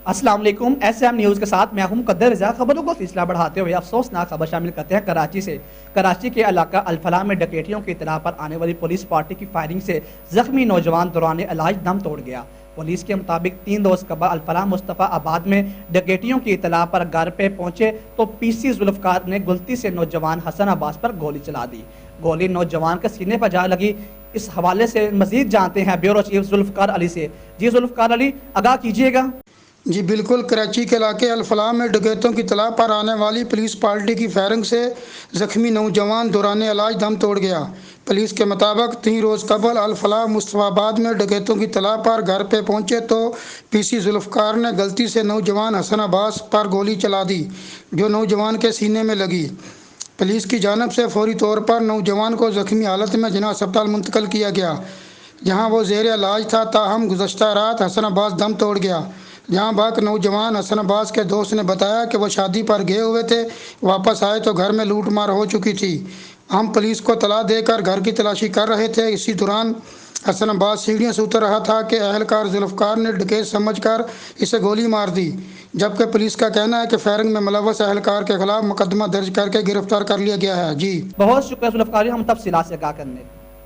السلام علیکم، S M news کے ساتھ میں ہوں مقدر رضا۔ خبروں کو سلسلہ بڑھاتے ہوئے افسوسناک خبر شامل کرتے ہیں کراچی سے۔ کراچی کے علاقہ الفلاح میں ڈکیتیوں کی اطلاع پر آنے والی پولیس پارٹی کی فائرنگ سے زخمی نوجوان دوران علاج دم توڑ گیا۔ پولیس کے مطابق 3 روز قبل الفلاح مصطفیٰ آباد میں ڈکیتیوں کی اطلاع پر گھر پہ پہنچے تو پی سی ذوالفقار نے غلطی سے نوجوان حسن عباس پر گولی چلا دی۔ گولی نوجوان کے سینے پر جا لگی۔ اس حوالے سے مزید جانتے ہیں بیورو چیف ذوالفقار علی سے۔ جی ذوالفقار علی، آگاہ کیجیے گا۔ جی بالکل، کراچی کے علاقے الفلاح میں ڈکیتوں کی اطلاع پر آنے والی پولیس پارٹی کی فائرنگ سے زخمی نوجوان دوران علاج دم توڑ گیا۔ پولیس کے مطابق 3 روز قبل الفلاح مصطفیٰ آباد میں ڈکیتوں کی اطلاع پر گھر پہ پہنچے تو پی سی ذوالفقار نے غلطی سے نوجوان حسن عباس پر گولی چلا دی، جو نوجوان کے سینے میں لگی۔ پولیس کی جانب سے فوری طور پر نوجوان کو زخمی حالت میں جناح ہسپتال منتقل کیا گیا، جہاں وہ زیر علاج تھا۔ تاہم گزشتہ رات حسن عباس دم توڑ گیا۔ جہاں باق نوجوان حسن عباس کے دوست نے بتایا کہ وہ شادی پر گئے ہوئے تھے، واپس آئے تو گھر میں لوٹ مار ہو چکی تھی۔ ہم پولیس کو اطلاع دے کر گھر کی تلاشی کر رہے تھے۔ اسی دوران حسن عباس سیڑھیوں سے اتر رہا تھا کہ اہلکار ذوالفقار نے ڈکیت سمجھ کر اسے گولی مار دی، جبکہ پولیس کا کہنا ہے کہ فائرنگ میں ملوث اہلکار کے خلاف مقدمہ درج کر کے گرفتار کر لیا گیا ہے۔ جی بہت شکریہ ذوالفقار علی، ہم تفصیلات سے آگاہ کرنے